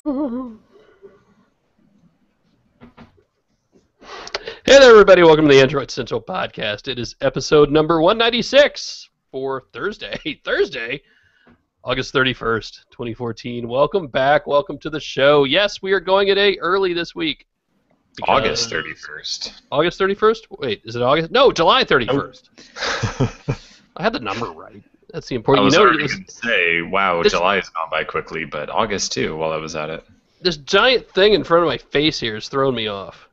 Hey there, everybody. Welcome to the Android Central Podcast. It is episode number 196 for Thursday, August 31st, 2014. Welcome back. Welcome to the show. Yes, we are going a day early this week. August 31st. August 31st? Wait, is it August? No, July 31st. I had the number right. That's the important. I was already going to say, wow, July has gone by quickly, but August too, while I was at it. This giant thing in front of my face here is throwing me off.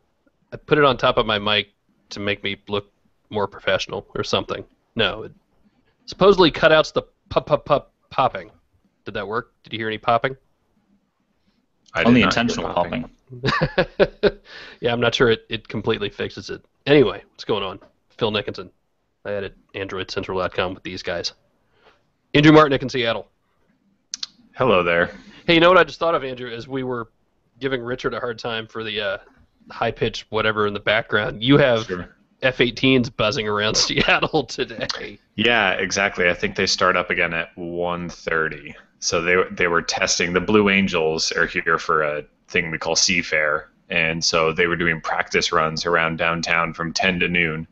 I put it on top of my mic to make me look more professional or something. No, it supposedly cutouts the popping. Did that work? Did you hear any popping? Only intentional popping. Yeah, I'm not sure it completely fixes it. Anyway, what's going on? Phil Nickinson. I edit AndroidCentral.com with these guys. Andrew Martinick in Seattle. Hello there. Hey, you know what I just thought of, Andrew, as we were giving Richard a hard time for the high-pitched whatever in the background. You have F-18s buzzing around Seattle today. Yeah, exactly. I think they start up again at 1:30. So they were testing. The Blue Angels are here for a thing we call Seafair, and so they were doing practice runs around downtown from 10 to noon.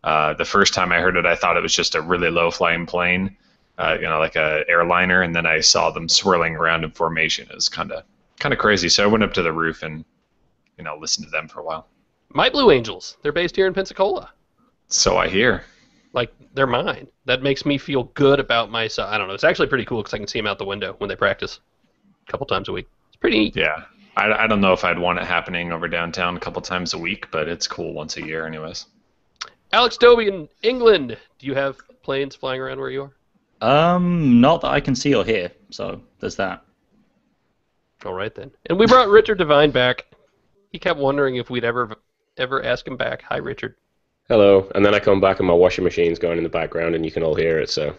The first time I heard it, I thought it was just a really low-flying plane, like a airliner, and then I saw them swirling around in formation. It was kind of crazy. So I went up to the roof and listened to them for a while. My Blue Angels. They're based here in Pensacola. So I hear. Like, they're mine. That makes me feel good about myself. I don't know. It's actually pretty cool because I can see them out the window when they practice a couple times a week. It's pretty neat. Yeah. I don't know if I'd want it happening over downtown a couple times a week, but it's cool once a year anyways. Alex Doby in England. Do you have planes flying around where you are? Not that I can see or hear, so there's that. All right, then. And we brought Richard Devine back. He kept wondering if we'd ever ask him back. Hi, Richard. Hello. And then I come back and my washing machine's going in the background and you can all hear it, so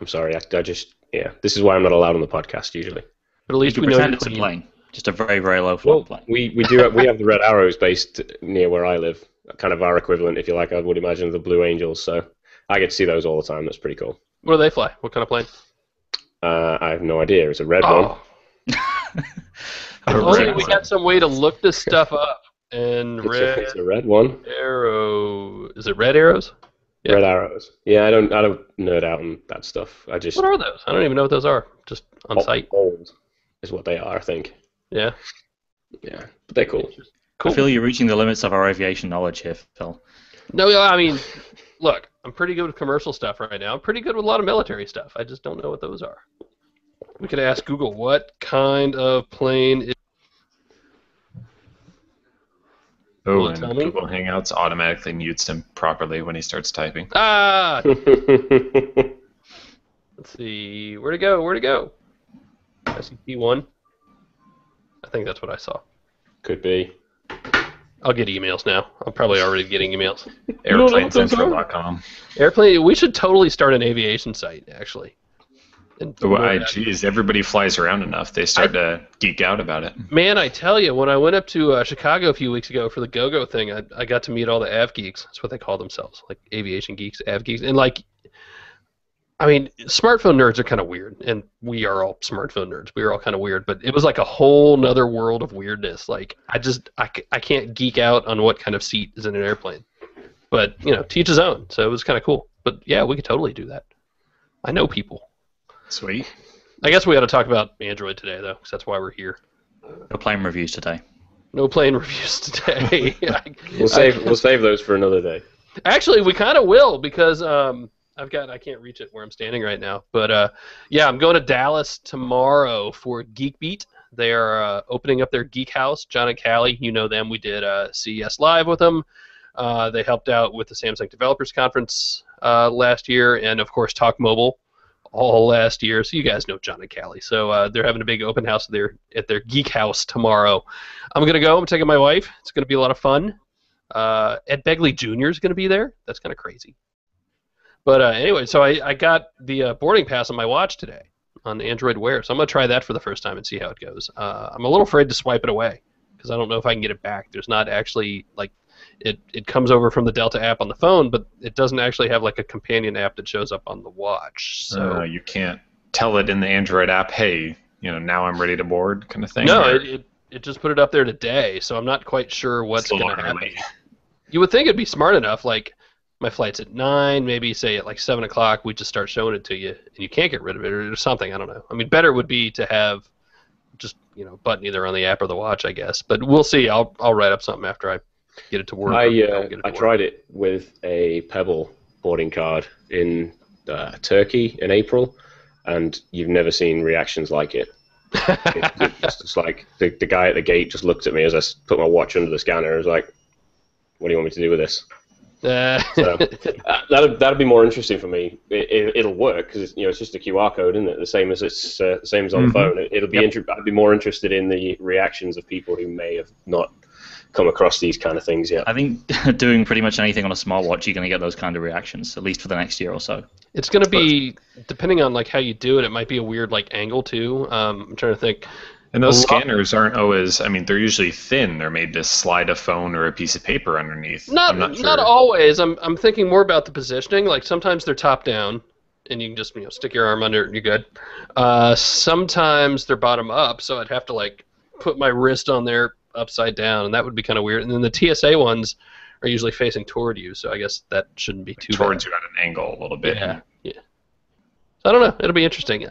I'm sorry. I just, this is why I'm not allowed on the podcast usually. But at least we know pretend it's a plane. Just a very, very low flight plane. We have the Red Arrows based near where I live. Kind of our equivalent, if you like, I would imagine, of the Blue Angels, so I get to see those all the time. That's pretty cool. What do they fly? What kind of plane? I have no idea. It's a red one. If only we had some way to look this stuff up. And it's a red one. Arrow. Is it Red Arrows? Yeah. Red Arrows. Yeah, I don't nerd out on that stuff. What are those? I don't even know what those are. Just on site. Old is what they are, I think. Yeah. Yeah, but they're cool. I feel you're reaching the limits of our aviation knowledge here, Phil. No, I mean, look, I'm pretty good with commercial stuff right now. I'm pretty good with a lot of military stuff. I just don't know what those are. We could ask Google, what kind of plane is... Oh, and Google Hangouts automatically mutes him properly when he starts typing. Ah! Let's see. Where'd it go? I see P1. I think that's what I saw. Could be. I'll get emails now. I'm probably already getting emails. Airplanecentral.com. Airplane. We should totally start an aviation site, actually. Geez, everybody flies around enough. They start to geek out about it. Man, I tell you, when I went up to Chicago a few weeks ago for the GoGo thing, I got to meet all the AV geeks. That's what they call themselves, like aviation geeks, AV geeks. And smartphone nerds are kind of weird, and we are all smartphone nerds. We are all kind of weird, but it was like a whole nother world of weirdness. Like, I can't geek out on what kind of seat is in an airplane. But, to each his own, so it was kind of cool. But, yeah, we could totally do that. I know people. Sweet. I guess we got to talk about Android today, though, because that's why we're here. No plane reviews today. No plane reviews today. We'll save those for another day. Actually, we kind of will, because I can't reach it where I'm standing right now. But I'm going to Dallas tomorrow for Geek Beat. They are opening up their Geek House. John and Callie, you know them. We did CES Live with them. They helped out with the Samsung Developers Conference last year, and of course Talk Mobile all last year. So you guys know John and Callie. So they're having a big open house at their Geek House tomorrow. I'm going to go. I'm taking my wife. It's going to be a lot of fun. Ed Begley Jr. is going to be there. That's kind of crazy. But anyway, so I got the boarding pass on my watch today on Android Wear. So I'm going to try that for the first time and see how it goes. I'm a little afraid to swipe it away because I don't know if I can get it back. There's not actually, like, it comes over from the Delta app on the phone, but it doesn't actually have, like, a companion app that shows up on the watch. So you can't tell it in the Android app, hey, now I'm ready to board kind of thing? No, or it just put it up there today, so I'm not quite sure what's it's a going little to happen. early? You would think it'd be smart enough, like my flight's at 9, maybe say at like 7 o'clock we just start showing it to you, and you can't get rid of it or something. I don't know. I mean, better would be to have just button either on the app or the watch, I guess. But we'll see. I'll write up something after I get it to work. I tried it with a Pebble boarding card in Turkey in April, and you've never seen reactions like it. It's like the guy at the gate just looked at me as I put my watch under the scanner and was like, "What do you want me to do with this?" So, that'd be more interesting for me. It'll work because it's just a QR code, isn't it? The same as on the phone. It'll be. I'd be more interested in the reactions of people who may have not come across these kind of things yet. I think doing pretty much anything on a smartwatch, you're going to get those kind of reactions, at least for the next year or so. It's going to be, depending on like how you do it, it might be a weird like angle too. I'm trying to think. And those scanners aren't always. I mean, they're usually thin. They're made to slide a phone or a piece of paper underneath. I'm not sure. Not always. I'm thinking more about the positioning. Like sometimes they're top down, and you can just stick your arm under it and you're good. Sometimes they're bottom up, so I'd have to like put my wrist on there upside down, and that would be kind of weird. And then the TSA ones are usually facing toward you, so I guess that shouldn't be too towards bad. you at an angle a little bit. Yeah. So I don't know. It'll be interesting.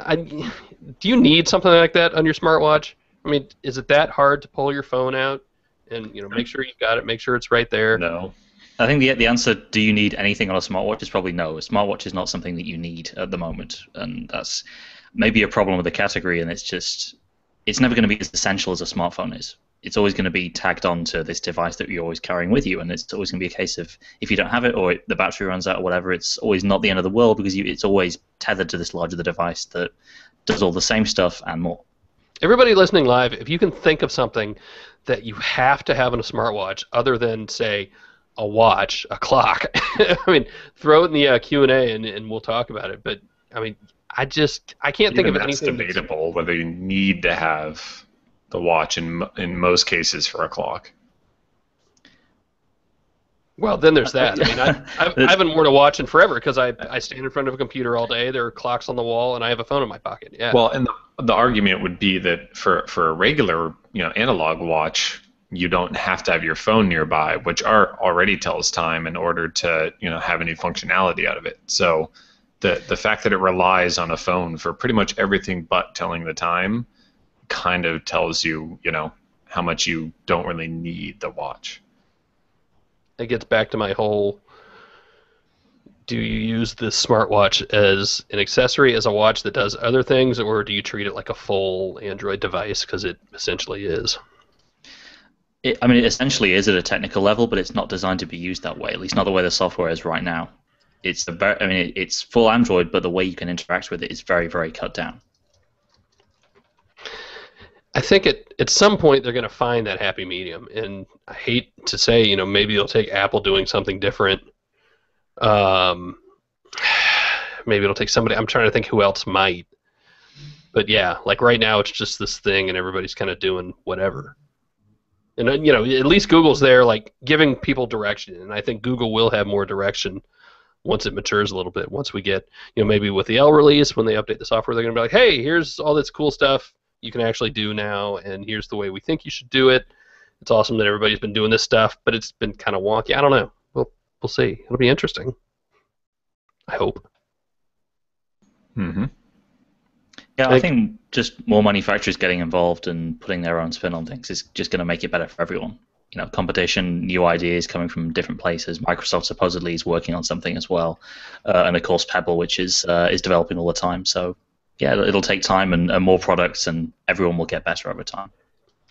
Do you need something like that on your smartwatch? I mean, is it that hard to pull your phone out and make sure you've got it, make sure it's right there? No. I think the answer, do you need anything on a smartwatch, is probably no. A smartwatch is not something that you need at the moment, and that's maybe a problem with the category, and it's never going to be as essential as a smartphone is. It's always going to be tagged on to this device that you're always carrying with you, and it's always going to be a case of if you don't have it or the battery runs out or whatever, it's always not the end of the world because it's always tethered to this larger device that does all the same stuff and more. Everybody listening live, if you can think of something that you have to have in a smartwatch other than, say, a watch, a clock, I mean, throw it in the Q&A and we'll talk about it. But, I mean, I can't think of anything. That's debatable whether you need to have the watch in most cases for a clock. Well, then there's that. I mean, I haven't worn a watch in forever because I stand in front of a computer all day. There are clocks on the wall, and I have a phone in my pocket. Yeah. Well, and the argument would be that for a regular analog watch, you don't have to have your phone nearby, which already tells time in order to have any functionality out of it. So the fact that it relies on a phone for pretty much everything but telling the time kind of tells you how much you don't really need the watch. It gets back to my whole, do you use this smartwatch as an accessory, as a watch that does other things, or do you treat it like a full Android device, because it essentially is? It essentially is at a technical level, but it's not designed to be used that way, at least not the way the software is right now. It's full Android, but the way you can interact with it is very, very cut down. I think at some point they're going to find that happy medium, and I hate to say, maybe they'll take Apple doing something different. Maybe it'll take somebody. I'm trying to think who else might. But yeah, like right now it's just this thing, and everybody's kind of doing whatever. And at least Google's there, like giving people direction, and I think Google will have more direction once it matures a little bit. Once we get, maybe with the L release, when they update the software, they're going to be like, hey, here's all this cool stuff you can actually do now, and here's the way we think you should do it. It's awesome that everybody's been doing this stuff, but it's been kind of wonky. I don't know. We'll see. It'll be interesting. I hope. Mm-hmm. Yeah, I think just more manufacturers getting involved and putting their own spin on things is just going to make it better for everyone. Competition, new ideas coming from different places. Microsoft supposedly is working on something as well, and of course Pebble, which is developing all the time. So yeah, it'll take time and more products, and everyone will get better over time.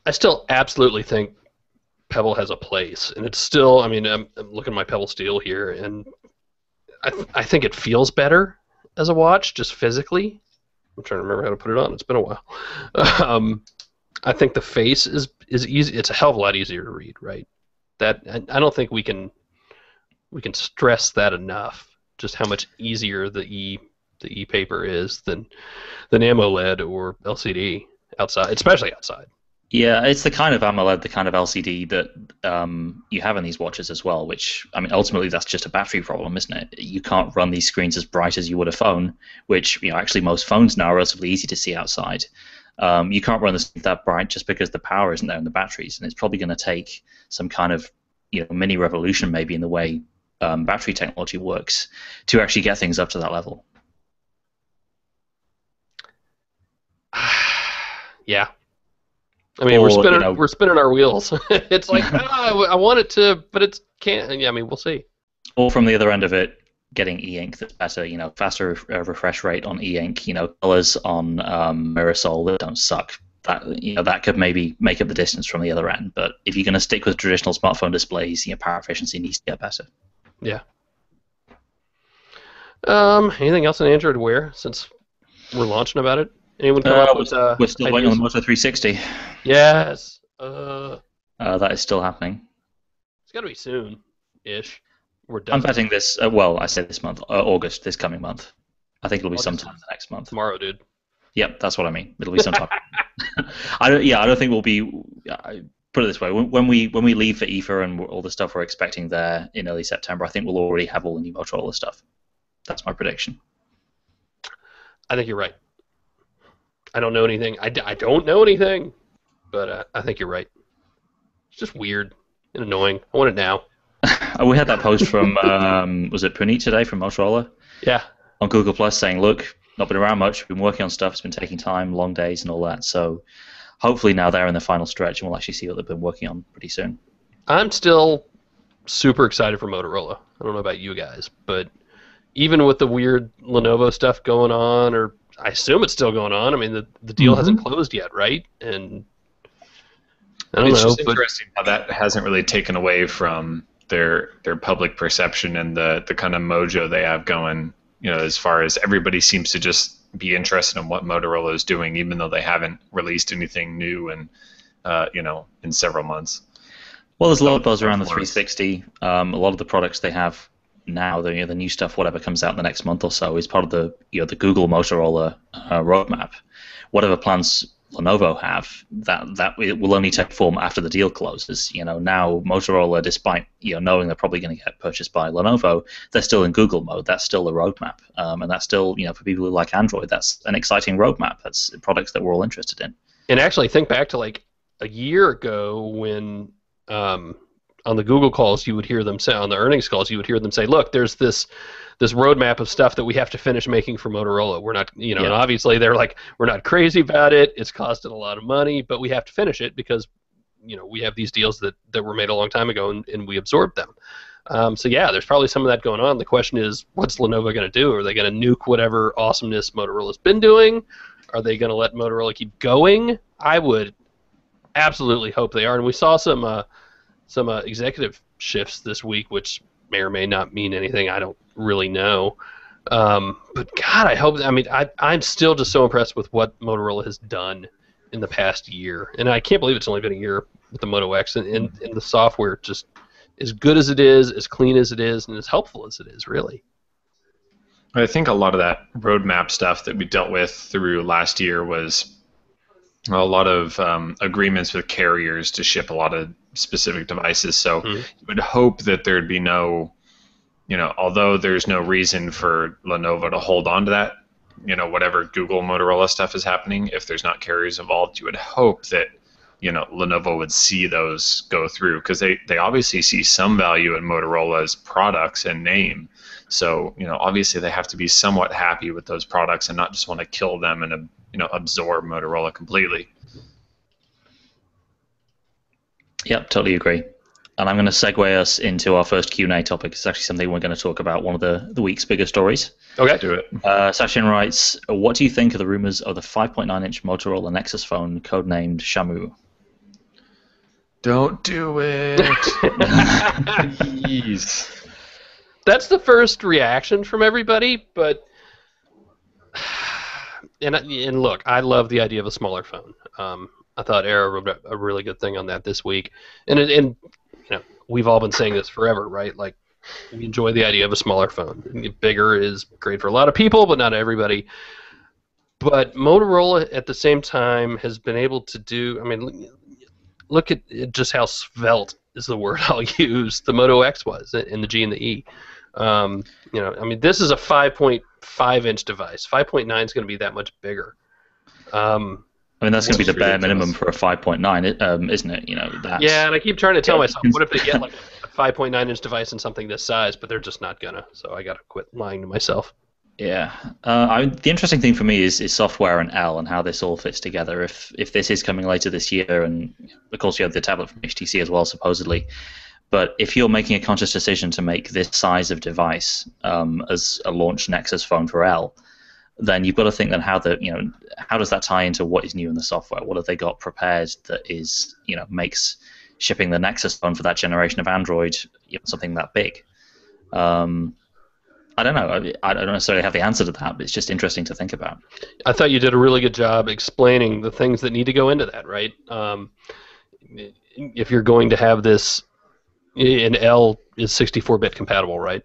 I still absolutely think Pebble has a place, and it's still. I mean, I'm looking at my Pebble Steel here, and I think it feels better as a watch, just physically. I'm trying to remember how to put it on. It's been a while. I think the face is easy. It's a hell of a lot easier to read, right? That I don't think we can stress that enough. Just how much easier the e-paper is than AMOLED or LCD outside, especially outside. Yeah, it's the kind of AMOLED, the kind of LCD that you have in these watches as well, which, ultimately that's just a battery problem, isn't it? You can't run these screens as bright as you would a phone, which, actually most phones now are relatively easy to see outside. You can't run this that bright just because the power isn't there in the batteries, and it's probably going to take some kind of mini revolution maybe in the way battery technology works to actually get things up to that level. Yeah. I mean, we're spinning our wheels. It's like I want it to, but it can't. Yeah, I mean, we'll see. Or from the other end of it, getting e-ink that's better. Faster refresh rate on e-ink. Colors on Mirasol that don't suck. That could maybe make up the distance from the other end. But if you're going to stick with traditional smartphone displays, power efficiency needs to get better. Yeah. Anything else on Android Wear since we're launching about it? Anyone come up with we're still ideas? waiting on the Moto 360. Yes. That is still happening. It's got to be soon-ish. We're done. I'm betting this. I said this month, August, this coming month. I think it'll be sometime next month. Tomorrow, dude. Yep, that's what I mean. It'll be sometime. I don't think we'll be. Put it this way: when we leave for IFA and all the stuff we're expecting there in early September, I think we'll already have all the new Motorola stuff. That's my prediction. I think you're right. I don't know anything. I don't know anything, but I think you're right. It's just weird and annoying. I want it now. We had that post from was it Puneet today from Motorola? Yeah. On Google Plus saying, look, not been around much, been working on stuff, it's been taking time, long days and all that. So hopefully now they're in the final stretch and we'll actually see what they've been working on pretty soon. I'm still super excited for Motorola. I don't know about you guys, but even with the weird Lenovo stuff going on, or I assume it's still going on. I mean, the deal hasn't closed yet, right? And I don't know. It's just interesting how that hasn't really taken away from their public perception and the kind of mojo they have going. As far as everybody seems to just be interested in what Motorola is doing, even though they haven't released anything new in several months. Well, there's a lot of buzz around the 360. A lot of the products they have now, the new stuff, whatever comes out in the next month or so, is part of the the Google Motorola roadmap. Whatever plans Lenovo have, that it will only take form after the deal closes. Now Motorola, despite knowing they're probably going to get purchased by Lenovo, they're still in Google mode. That's still the roadmap, and that's still for people who like Android, that's an exciting roadmap. That's products that we're all interested in. And actually, think back to like a year ago when on the Google calls you would hear them say, on the earnings calls you would hear them say, look, there's this roadmap of stuff that we have to finish making for Motorola. We're not, and obviously they're like, we're not crazy about it. It's costing a lot of money, but we have to finish it because, we have these deals that were made a long time ago and we absorbed them. So yeah, there's probably some of that going on. The question is, what's Lenovo going to do? Are they going to nuke whatever awesomeness Motorola's been doing? Are they going to let Motorola keep going? I would absolutely hope they are. And we saw some executive shifts this week, which may or may not mean anything. I don't really know. But God, I hope. I mean, I'm still just so impressed with what Motorola has done in the past year, and I can't believe it's only been a year with the Moto X, and the software just as good as it is, as clean as it is, and as helpful as it is, really. I think a lot of that roadmap stuff that we dealt with through last year was a lot of agreements with carriers to ship a lot of specific devices. So you would hope that there'd be no, although there's no reason for Lenovo to hold on to that, whatever Google Motorola stuff is happening, if there's not carriers involved, you would hope that, Lenovo would see those go through, because they obviously see some value in Motorola's products and name. So, obviously they have to be somewhat happy with those products and not just want to kill them and, absorb Motorola completely. Yep, totally agree. And I'm going to segue us into our first Q&A topic. It's actually something we're going to talk about, one of the week's bigger stories. Okay. Do it. Sachin writes, what do you think of the rumors of the 5.9-inch Motorola Nexus phone codenamed Shamu? Don't do it. Please. That's the first reaction from everybody, but and look, I love the idea of a smaller phone. I thought Era wrote a really good thing on that this week, and we've all been saying this forever, right? Like, we enjoy the idea of a smaller phone. Bigger is great for a lot of people, but not everybody. But Motorola, at the same time, has been able to do. I mean, look at just how svelte is the word I'll use. The Moto X was, and the G and the E. I mean, this is a 5.5-inch device. 5.9 is going to be that much bigger. I mean, that's going to be the It's bare ridiculous. minimum for a 5.9, isn't it? You know, that's, Yeah, and I keep trying to tell Yeah. myself, what if they get like a 5.9-inch device and something this size, but they're just not gonna. So I gotta quit lying to myself. Yeah. The interesting thing for me is software and L and how this all fits together. If this is coming later this year, and of course you have the tablet from HTC as well, supposedly. But if you're making a conscious decision to make this size of device as a launch Nexus phone for L, then you've got to think then how does that tie into what is new in the software? What have they got prepared that is makes shipping the Nexus phone for that generation of Android something that big? I don't know. I don't necessarily have the answer to that, but it's just interesting to think about. I thought you did a really good job explaining the things that need to go into that, right? If you're going to have this, and L is 64-bit compatible, right?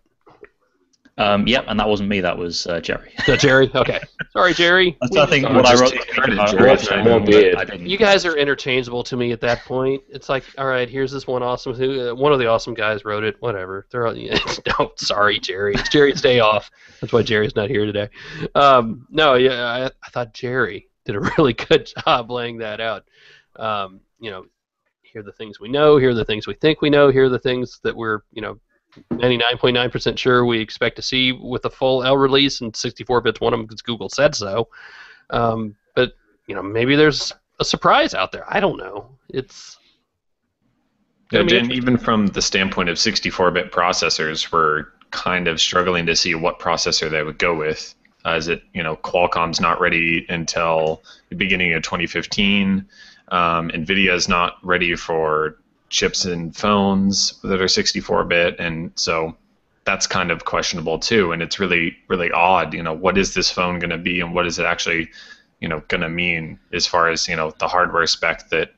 Yep, and that wasn't me. That was Jerry. Is that Jerry? Okay. Sorry, Jerry. That's I think Sorry, what I just wrote. take credit, I Jerry. wrote It's it, more but weird. I didn't- You guys are interchangeable to me at that point. It's like, all right, here's this one awesome. One of the awesome guys wrote it. Whatever. They're all, no, sorry, Jerry. It's Jerry's day off. That's why Jerry's not here today. No, yeah, I thought Jerry did a really good job laying that out. Here are the things we know. Here are the things we think we know. Here are the things that we're 99.9% sure we expect to see with the full L release, and 64-bit's one of them because Google said so. But maybe there's a surprise out there. I don't know. It's gonna be And interesting. even from the standpoint of 64-bit processors, we're kind of struggling to see what processor they would go with. Qualcomm's not ready until the beginning of 2015. NVIDIA's not ready for chips in phones that are 64-bit, and so that's kind of questionable too. And it's really, really odd. What is this phone going to be, and what is it actually, going to mean as far as the hardware spec that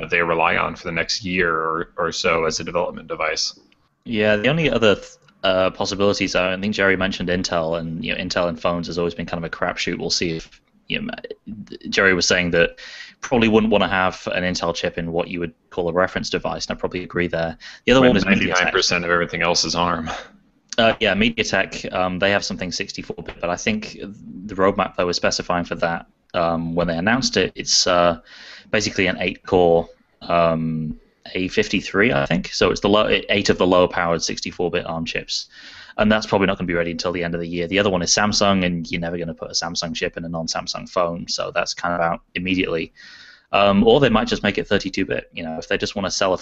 they rely on for the next year or so as a development device. Yeah, the only other possibilities are, I think Jerry mentioned Intel, and Intel in phones has always been kind of a crapshoot. We'll see if Jerry was saying that probably wouldn't want to have an Intel chip in what you would call a reference device, and I probably agree there. The other one is 99% MediaTek. of everything else is ARM. Yeah, MediaTek, they have something 64-bit, but I think the roadmap they were specifying for that when they announced it, it's basically an 8-core A53, I think. So it's 8 of the lower-powered 64-bit ARM chips. And that's probably not going to be ready until the end of the year. The other one is Samsung, and you're never going to put a Samsung chip in a non-Samsung phone, so that's kind of out immediately. Or they might just make it 32-bit. If they just want to sell a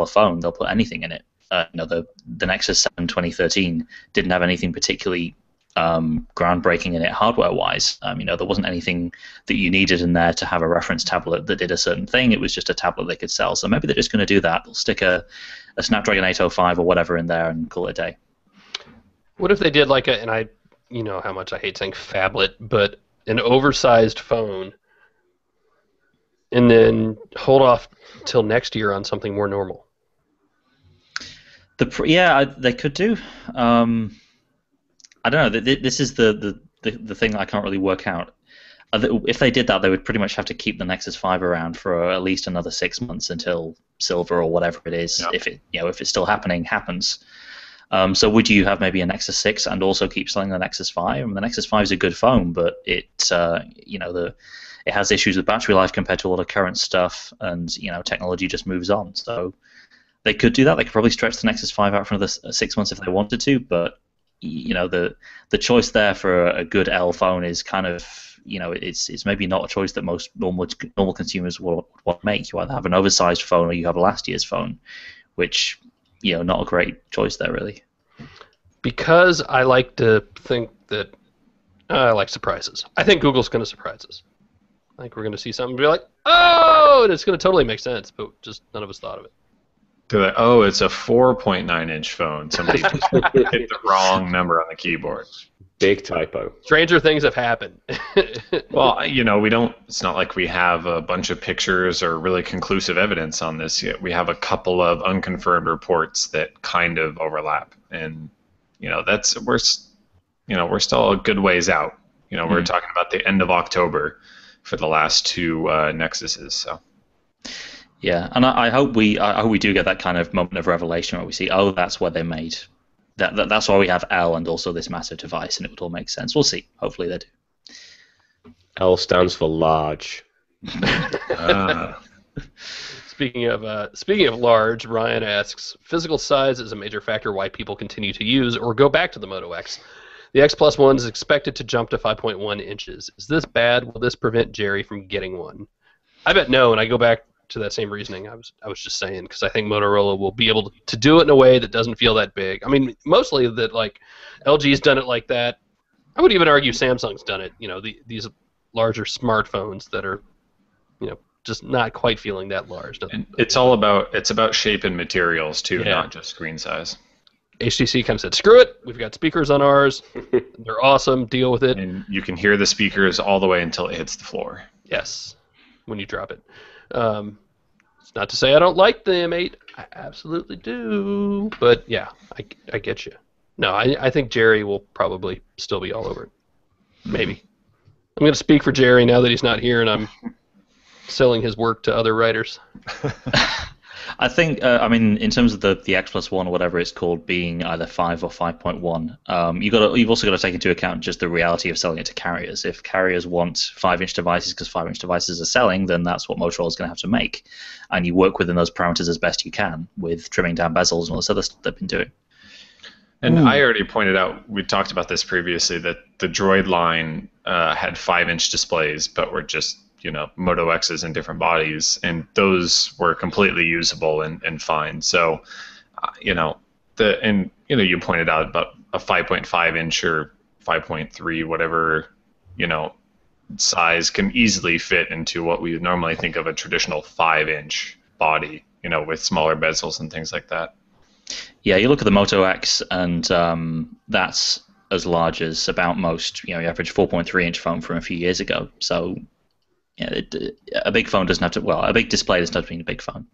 phone, they'll put anything in it. The Nexus 7 2013 didn't have anything particularly groundbreaking in it hardware-wise. There wasn't anything that you needed in there to have a reference tablet that did a certain thing. It was just a tablet they could sell. So maybe they're just going to do that. They'll stick a Snapdragon 805 or whatever in there and call it a day. What if they did and I, how much I hate saying phablet, but an oversized phone, and then hold off till next year on something more normal? They could do. I don't know. This is the thing that I can't really work out. If they did that, they would pretty much have to keep the Nexus 5 around for at least another 6 months until Silver or whatever it is, Yeah. if it's still happens. So would you have maybe a Nexus 6 and also keep selling the Nexus 5? I mean, the Nexus 5 is a good phone, but it has issues with battery life compared to a lot of current stuff, and technology just moves on. So they could do that. They could probably stretch the Nexus 5 out for another 6 months if they wanted to, but the choice there for a good L phone is kind of it's maybe not a choice that most normal consumers will want to make. You either have an oversized phone or you have a last year's phone, which not a great choice there really. Because I like to think that I like surprises. I think Google's going to surprise us. I think we're going to see something and be like, oh, and it's going to totally make sense, but just none of us thought of it. They're like, oh, it's a 4.9-inch phone. Somebody just hit the wrong number on the keyboard. Big typo. Stranger things have happened. Well, we don't. It's not like we have a bunch of pictures or really conclusive evidence on this yet. We have a couple of unconfirmed reports that kind of overlap, and we're still a good ways out. We're talking about the end of October for the last two Nexuses. So. Yeah, and I hope we do get that kind of moment of revelation where we see, oh, that's what they made. That's why we have L and also this massive device, and it would all make sense. We'll see. Hopefully they do. L stands for large. Speaking of large, Ryan asks, physical size is a major factor why people continue to use or go back to the Moto X. The X Plus One is expected to jump to 5.1 inches. Is this bad? Will this prevent Jerry from getting one? I bet no, and I go back to that same reasoning I was just saying, because I think Motorola will be able to do it in a way that doesn't feel that big. I mean, mostly that, like, LG's done it like that. I would even argue Samsung's done it. You know, these larger smartphones that are, you know, just not quite feeling that large. And it's about shape and materials too, not just screen size. HTC kind of said, screw it, we've got speakers on ours. They're awesome, deal with it. And you can hear the speakers all the way until it hits the floor. Yes, when you drop it. It's not to say I don't like the M8. I absolutely do. But yeah, I get you. No, I think Jerry will probably still be all over it. Maybe. I'm going to speak for Jerry now that he's not here and I'm selling his work to other writers. I think, I mean, in terms of the X Plus One or whatever it's called being either 5 or 5.1, you've also got to take into account just the reality of selling it to carriers. If carriers want 5-inch devices because 5-inch devices are selling, then that's what Motorola's going to have to make. And you work within those parameters as best you can with trimming down bezels and all this other stuff they've been doing. And I already pointed out, we talked about this previously, that the Droid line had 5-inch displays, but were just, you know, Moto X's in different bodies, and those were completely usable and fine. So, you pointed out about a 5.5 inch or 5.3, whatever, you know, size can easily fit into what we would normally think of a traditional 5-inch body, you know, with smaller bezels and things like that. Yeah, you look at the Moto X, and that's as large as about most, you know, your average 4.3-inch phone from a few years ago. So, yeah, a big phone doesn't have to. Well, a big display doesn't have to mean a big phone.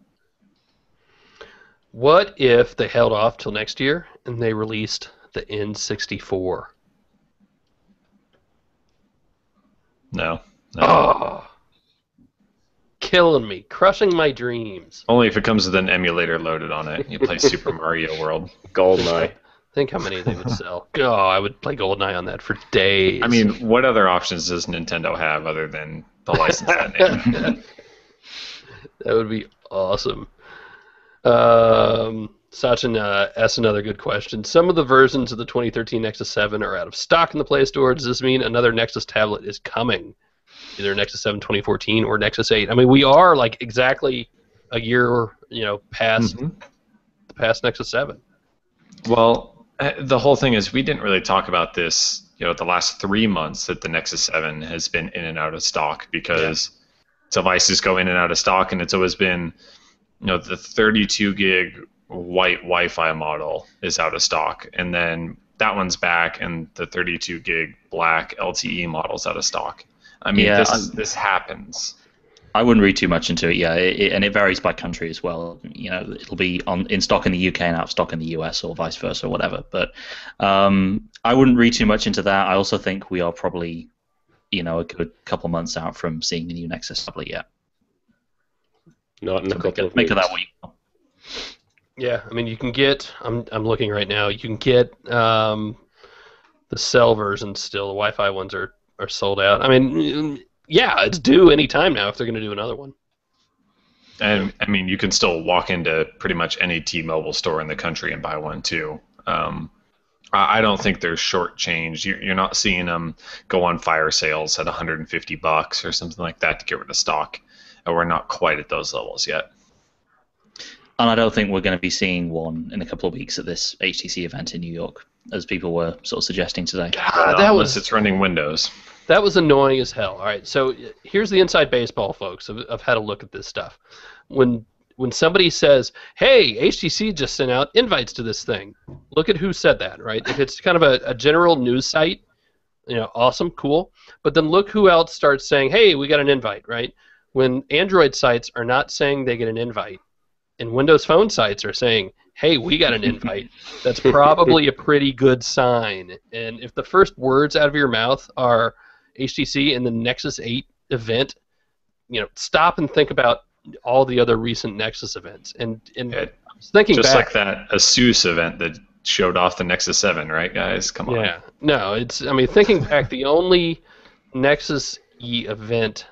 What if they held off till next year and they released the N64? No. Oh, killing me, crushing my dreams. Only if it comes with an emulator loaded on it. You play Super Mario World. GoldenEye. Think how many they would sell. Oh, I would play GoldenEye on that for days. I mean, what other options does Nintendo have other than the license that name? That would be awesome. Sachin asked another good question. Some of the versions of the 2013 Nexus 7 are out of stock in the Play Store. Does this mean another Nexus tablet is coming? Either Nexus 7 2014 or Nexus 8. I mean, we are like exactly a year, you know, past the past Nexus 7. Well, the whole thing is we didn't really talk about this, you know, the last 3 months that the Nexus 7 has been in and out of stock, because devices go in and out of stock, and it's always been, you know, the 32 gig white Wi-Fi model is out of stock, and then that one's back, and the 32 gig black LTE model's out of stock. I mean, this happens. I wouldn't read too much into it, and it varies by country as well. You know, it'll be in stock in the UK and out of stock in the US, or vice versa, or whatever. But I wouldn't read too much into that. I also think we are probably, you know, a good couple months out from seeing the new Nexus tablet yet. Not in a couple of Make of weeks. that what you will. Yeah, I mean, you can get. I'm looking right now. You can get the cell version still. The Wi-Fi ones are sold out. I mean, yeah, it's due any time now if they're going to do another one. And I mean, you can still walk into pretty much any T-Mobile store in the country and buy one too. I don't think they're shortchanged. You're not seeing them go on fire sales at $150 or something like that to get rid of stock. We're not quite at those levels yet. And I don't think we're going to be seeing one in a couple of weeks at this HTC event in New York, as people were sort of suggesting today. God, Unless it's running Windows. That was annoying as hell. All right, so here's the inside baseball, folks. I've had a look at this stuff. When somebody says, "Hey, HTC just sent out invites to this thing," look at who said that, right? If it's kind of a general news site, you know, awesome, cool. But then look who else starts saying, "Hey, we got an invite," right? When Android sites are not saying they get an invite, and Windows Phone sites are saying, "Hey, we got an invite," that's probably a pretty good sign. And if the first words out of your mouth are HTC and the Nexus 8 event, you know, stop and think about all the other recent Nexus events. And I was thinking just back, like that ASUS event that showed off the Nexus 7, right, guys? Come on. yeah, no, it's. I mean, thinking back, the only Nexus E event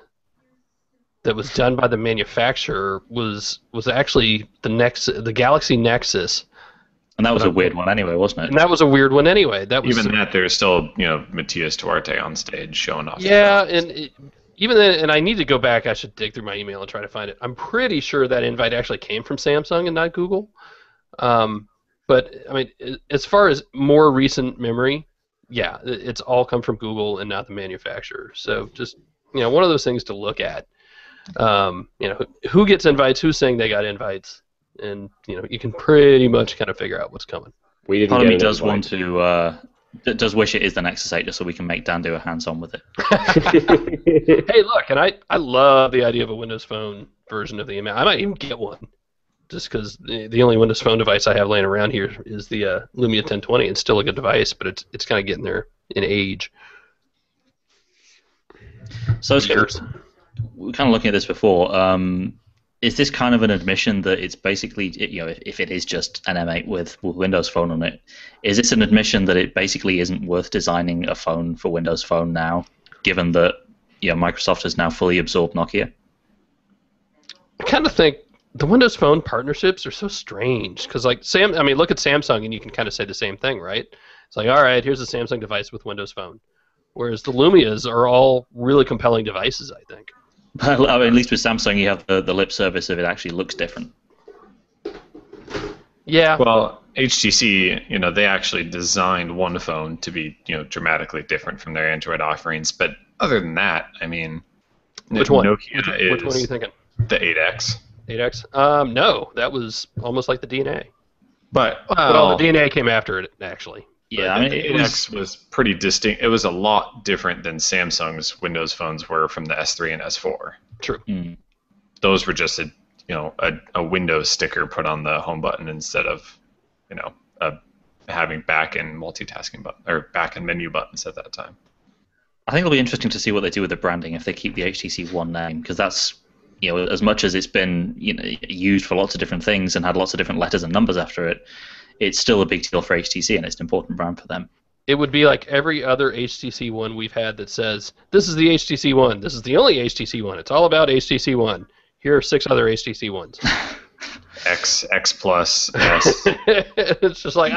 that was done by the manufacturer was actually the Galaxy Nexus. And that was a weird one anyway, wasn't it? And that was a weird one anyway. That was Even that, there's still, Matias Duarte on stage showing off. Yeah, even then, and I need to go back. I should dig through my email and try to find it. I'm pretty sure that invite actually came from Samsung and not Google. But I mean, as far as more recent memory, yeah, it's all come from Google and not the manufacturer. So just one of those things to look at. Who gets invites? Who's saying they got invites? And you can pretty much kind of figure out what's coming. We didn't Part of get me an does invite. want to. Does wish it is the Nexus 8 just so we can make Dan do a hands-on with it. Hey, look, and I love the idea of a Windows Phone version of the email. I might even get one, just because the only Windows Phone device I have laying around here is the Lumia 1020. It's still a good device, but it's kind of getting there in age. So Years. we're kind of looking at this before. Is this kind of an admission that it's basically, if it is just an M8 with Windows Phone on it, is this an admission that it basically isn't worth designing a phone for Windows Phone now, given that Microsoft has now fully absorbed Nokia? I kind of think the Windows Phone partnerships are so strange because, look at Samsung, and you can kind of say the same thing, right? It's like, all right, here's a Samsung device with Windows Phone, whereas the Lumias are all really compelling devices, I think. But at least with Samsung, you have the lip service of it actually looks different. Yeah. Well, HTC, they actually designed one phone to be, dramatically different from their Android offerings. But other than that, I mean, Which one? Nokia Which one are you thinking? the 8X. 8X? No, that was almost like the DNA. But Well, the DNA came after it, actually. Yeah, the 8X was pretty distinct. It was a lot different than Samsung's Windows phones were from the S3 and S4. True. Those were just a Windows sticker put on the home button instead of, having back and multitasking button or back and menu buttons at that time. I think it'll be interesting to see what they do with the branding if they keep the HTC One name, because that's as much as it's been used for lots of different things and had lots of different letters and numbers after it, it's still a big deal for HTC and it's an important brand for them. It would be like every other HTC One we've had that says, this is the HTC One, this is the only HTC One, it's all about HTC One. Here are 6 other HTC Ones. X Plus, S. It's just like,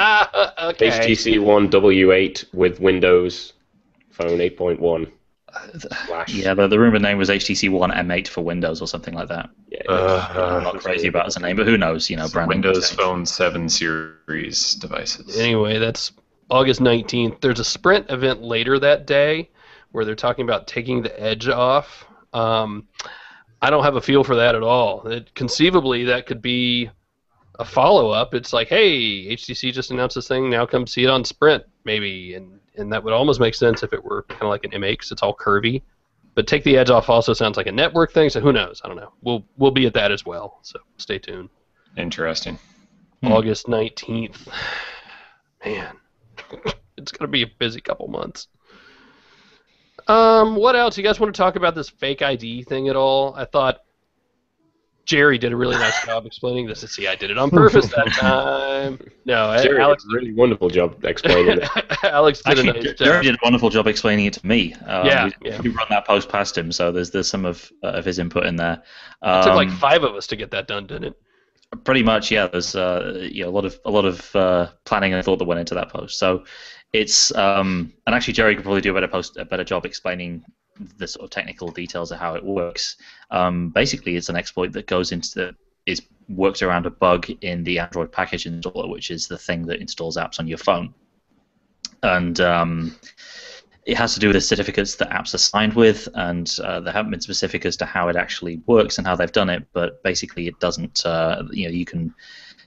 okay. HTC One W8 with Windows Phone 8.1. Flash. Yeah, the rumored name was HTC One M8 for Windows or something like that. Yeah. I'm not crazy about it as a name, but who knows? Branding. Windows Phone 7 series devices. Anyway, that's August 19th. There's a Sprint event later that day where they're talking about taking the edge off. I don't have a feel for that at all. Conceivably, that could be a follow-up. It's like, hey, HTC just announced this thing. Now come see it on Sprint, maybe. And that would almost make sense if it were kind of like an M8 because it's all curvy. But take the edge off also sounds like a network thing, so who knows? I don't know. We'll be at that as well, so stay tuned. Interesting. August 19th. Man, it's going to be a busy couple months. What else? You guys want to talk about this fake ID thing at all? I thought Jerry did a really nice job explaining this. See, I did it on purpose that time. No, Jerry Alex did a really wonderful job explaining it. Alex did Actually, a nice Jerry job. did a wonderful job explaining it to me. Yeah. We run that post past him, so there's some of his input in there. It took like 5 of us to get that done, didn't it? Pretty much, yeah. There's a lot of planning and thought that went into that post. So it's and actually Jerry could probably do a better job explaining the sort of technical details of how it works. Basically, it's an exploit that is worked around a bug in the Android package installer, which is the thing that installs apps on your phone, and it has to do with the certificates that apps are signed with, and they haven't been specific as to how it actually works and how they've done it. But basically, it doesn't. You can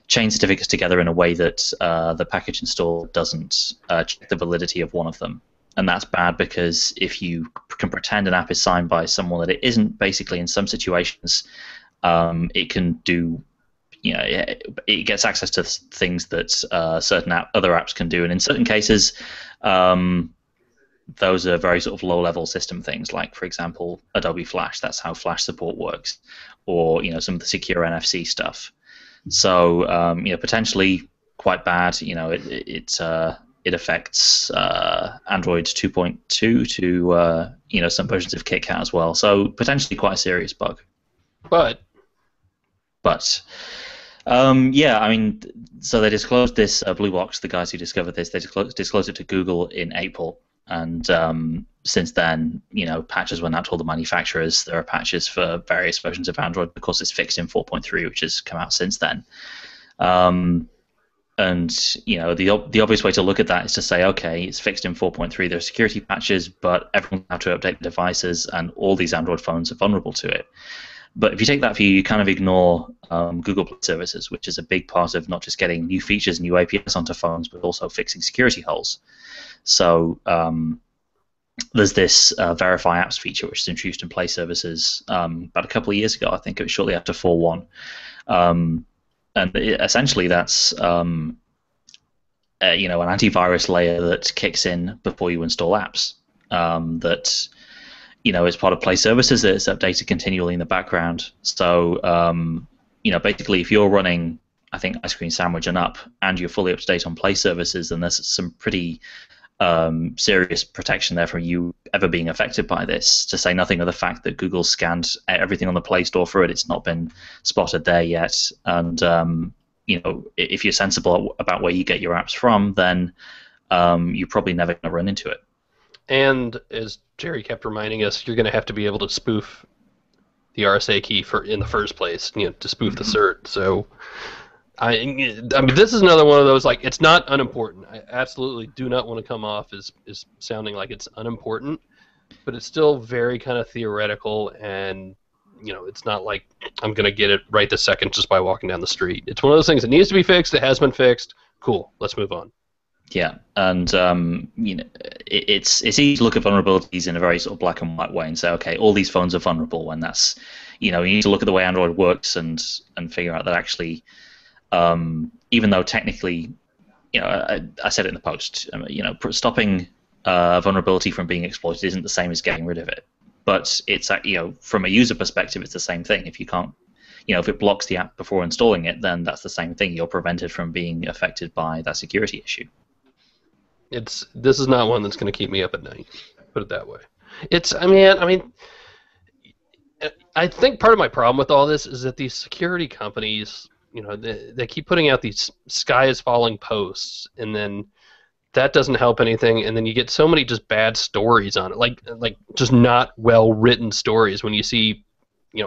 chain certificates together in a way that the package install doesn't check the validity of one of them. And that's bad because if you can pretend an app is signed by someone that it isn't, basically in some situations, it can do, it gets access to things that certain other apps can do. And in certain cases, those are very sort of low-level system things, like, for example, Adobe Flash. That's how Flash support works, or some of the secure NFC stuff. So potentially quite bad. It affects Android 2.2 to some versions of KitKat as well. So potentially quite a serious bug. But yeah, I mean, so they disclosed this blue box. The guys who discovered this, they disclosed it to Google in April, and since then, patches went out to all the manufacturers. There are patches for various versions of Android because it's fixed in 4.3, which has come out since then. And the obvious way to look at that is to say, okay, it's fixed in 4.3. There are security patches, but everyone will have to update the devices, and all these Android phones are vulnerable to it. But if you take that view, you kind of ignore Google Play services, which is a big part of not just getting new features, new APIs onto phones, but also fixing security holes. So there's this Verify Apps feature, which was introduced in Play services about a couple of years ago. I think it was shortly after 4.1. And essentially, that's an antivirus layer that kicks in before you install apps. That is part of Play services. It's updated continually in the background. So basically, if you're running, I think, Ice Cream Sandwich and up, and you're fully up to date on Play services, then there's some pretty serious protection there from you ever being affected by this, to say nothing of the fact that Google scanned everything on the Play Store for it. It's not been spotted there yet. And, if you're sensible about where you get your apps from, then you're probably never going to run into it. And as Jerry kept reminding us, you're going to have to be able to spoof the RSA key in the first place, to spoof the cert. So I mean, this is another one of those, like, it's not unimportant. I absolutely do not want to come off as sounding like it's unimportant, but it's still very kind of theoretical, and, it's not like I'm going to get it right this second just by walking down the street. It's one of those things that needs to be fixed. It has been fixed. Cool. Let's move on. Yeah, and it's easy to look at vulnerabilities in a very sort of black and white way and say, okay, all these phones are vulnerable, when that's, you need to look at the way Android works and figure out that actually, even though technically, I said it in the post, stopping a vulnerability from being exploited isn't the same as getting rid of it. But it's, from a user perspective, it's the same thing. If you can't, if it blocks the app before installing it, then that's the same thing. You're prevented from being affected by that security issue. This is not one that's going to keep me up at night. Put it that way. I think part of my problem with all this is that these security companies, they keep putting out these sky is falling posts, and then that doesn't help anything, and then you get so many just bad stories on it, like just not well written stories when you see,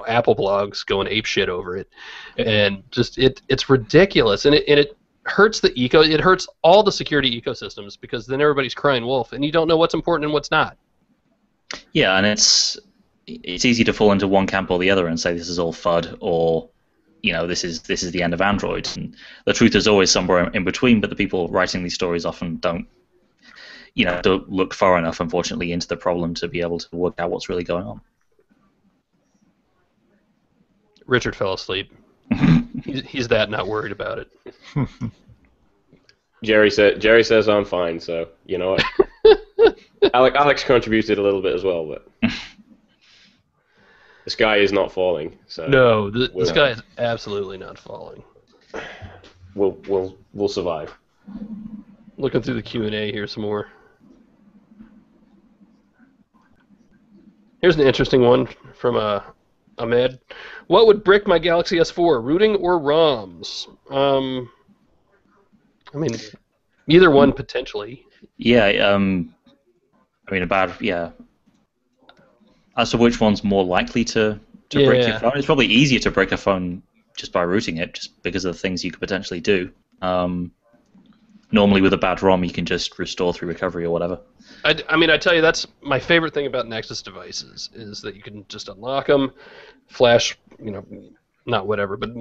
Apple blogs going apeshit over it, and just it's ridiculous, and it hurts it hurts all the security ecosystems, because then everybody's crying wolf, and you don't know what's important and what's not. Yeah, and it's easy to fall into one camp or the other and say this is all FUD, or this is the end of Android, and the truth is always somewhere in between. But the people writing these stories often don't look far enough, unfortunately, into the problem to be able to work out what's really going on. Richard fell asleep. He's that not worried about it. Jerry says I'm fine, so you know what? Alex contributed a little bit as well, but the sky is not falling. So no, the sky is absolutely not falling. We'll survive. Looking through the Q&A here some more. Here's an interesting one from Ahmed. What would brick my Galaxy S4, rooting or ROMs? Either one potentially. Yeah, as to which one's more likely to break your phone, it's probably easier to break a phone just by rooting it, just because of the things you could potentially do. Normally with a bad ROM, you can just restore through recovery or whatever. I tell you, that's my favorite thing about Nexus devices, is that you can just unlock them, flash, not whatever, but,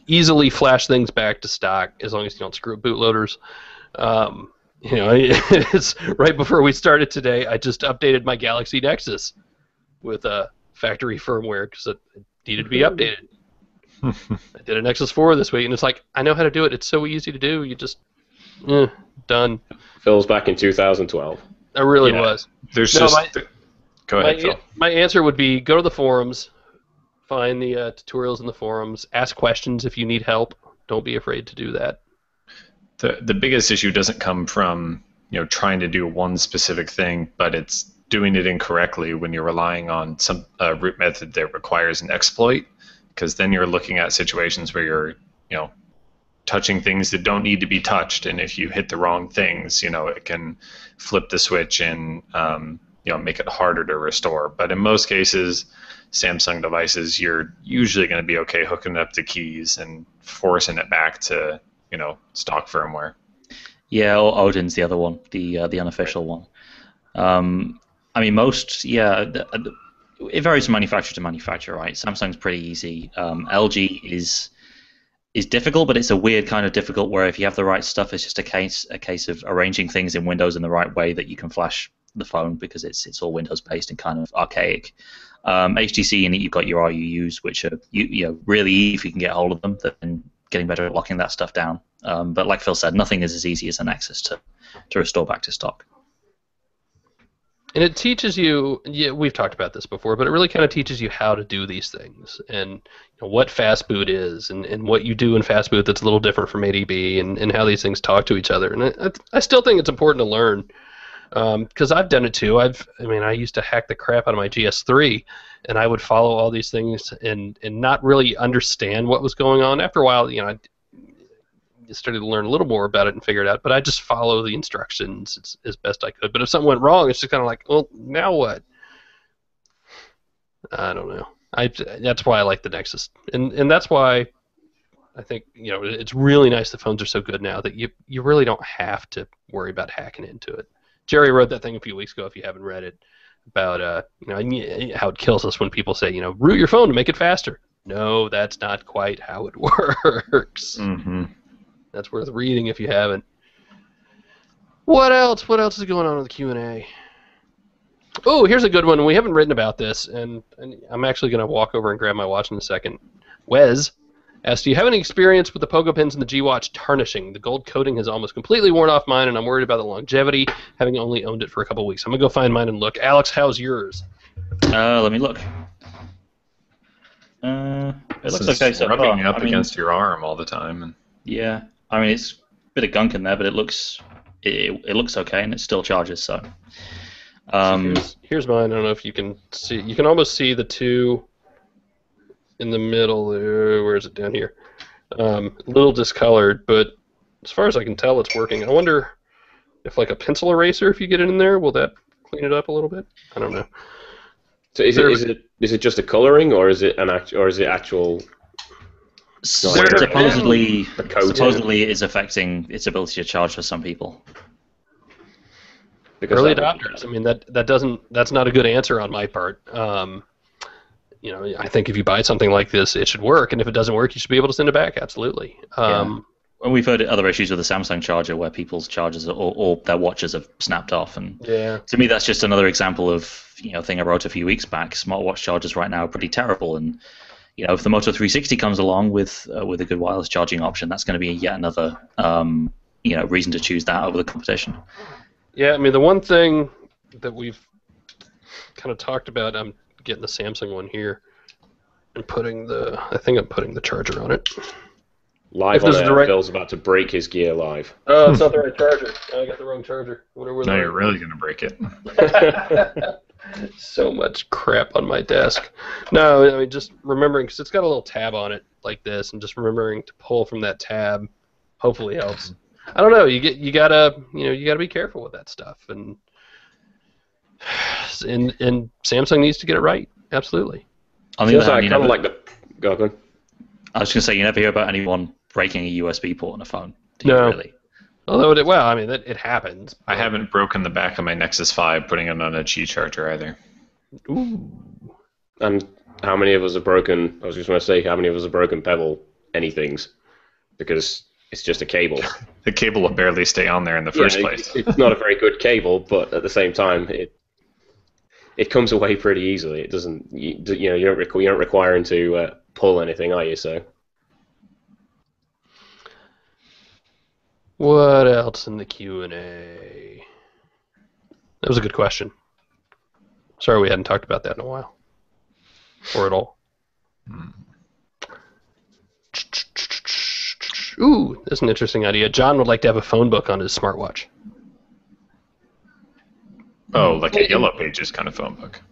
easily flash things back to stock as long as you don't screw up bootloaders. It's right before we started today, I just updated my Galaxy Nexus with factory firmware because it needed to be updated. I did a Nexus 4 this week, and it's like, I know how to do it. It's so easy to do. You just, done. Phil's back in 2012. I really was. Go ahead, Phil. My answer would be go to the forums, find the tutorials in the forums, ask questions if you need help. Don't be afraid to do that. The biggest issue doesn't come from trying to do one specific thing, but it's doing it incorrectly when you're relying on some root method that requires an exploit. because then you're looking at situations where you're, touching things that don't need to be touched, and if you hit the wrong things, it can flip the switch and make it harder to restore. But in most cases, Samsung devices, you're usually going to be okay hooking up the keys and forcing it back to stock firmware. Yeah, or Odin's the other one, the unofficial one. It varies from manufacturer to manufacturer, right? Samsung's pretty easy. LG is difficult, but it's a weird kind of difficult where if you have the right stuff, it's just a case of arranging things in Windows in the right way that you can flash the phone, because it's all Windows based and kind of archaic. HTC, and you've got your RUUs, which are really, if you can get hold of them, then getting better at locking that stuff down. But like Phil said, nothing is as easy as a Nexus to restore back to stock. And it teaches you, we've talked about this before, but it really kind of teaches you how to do these things, and what fast boot is, and what you do in fast boot that's a little different from ADB, and how these things talk to each other. And I still think it's important to learn, because I've done it too. I used to hack the crap out of my GS3, and I would follow all these things and not really understand what was going on. After a while, I started to learn a little more about it and figure it out, but I just follow the instructions as best I could. But if something went wrong, it's just kind of like, well, now what? I don't know. That's why I like the Nexus, and that's why I think it's really nice the phones are so good now that you really don't have to worry about hacking into it. Jerry wrote that thing a few weeks ago, if you haven't read it, about how it kills us when people say, root your phone to make it faster. No, that's not quite how it works. Mm-hmm. That's worth reading if you haven't. What else? What else is going on with the Q&A? Oh, here's a good one. We haven't written about this, and I'm actually going to walk over and grab my watch in a second. Wes asked, do you have any experience with the Pogo pins and the G-Watch tarnishing? The gold coating has almost completely worn off mine, and I'm worried about the longevity, having only owned it for a couple weeks. I'm going to go find mine and look. Alex, how's yours? Let me look. It looks okay so far. Rubbing up against your arm all the time. Yeah. It's a bit of gunk in there, but it looks okay, and it still charges. So, here's mine. I don't know if you can see. You can almost see the two in the middle there. Where is it? Down here. A little discolored, but as far as I can tell, it's working. I wonder if, like a pencil eraser, if you get it in there, will that clean it up a little bit? I don't know. So is it just a coloring, or is it actual? Supposedly it is affecting its ability to charge for some people. Because early adopters. That's not a good answer on my part. I think if you buy something like this, it should work, and if it doesn't work, you should be able to send it back. Absolutely. And we've heard other issues with the Samsung charger where people's chargers or their watches have snapped off, and to me that's just another example of thing I wrote a few weeks back. Smartwatch chargers right now are pretty terrible, and if the Moto 360 comes along with a good wireless charging option, that's going to be yet another reason to choose that over the competition. Yeah, the one thing that we've kind of talked about, I'm getting the Samsung one here and I think I'm putting the charger on it. Live on air, Phil's about to break his gear live. Oh, it's not the right charger. I got the wrong charger. No, you're really going to break it. So much crap on my desk. No, just remembering, because it's got a little tab on it like this, and just remembering to pull from that tab hopefully helps. I don't know. You gotta be careful with that stuff, and Samsung needs to get it right. Absolutely. On the other hand, kind of like the. Go on. I was going to say, you never hear about anyone breaking a USB port on a phone. No. Really? Although, it happens. I haven't broken the back of my Nexus 5 putting it on a Qi charger either. Ooh. And how many of us have broken, I was just going to say, how many of us have broken Pebble anythings? Because it's just a cable. The cable will barely stay on there in the first place. It's not a very good cable, but at the same time, it comes away pretty easily. It doesn't, you're not requiring to pull anything, are you? So. What else in the Q&A? That was a good question. Sorry we hadn't talked about that in a while. Or at all. Ooh, that's an interesting idea. John would like to have a phone book on his smartwatch. Oh, like a Yellow Pages kind of phone book.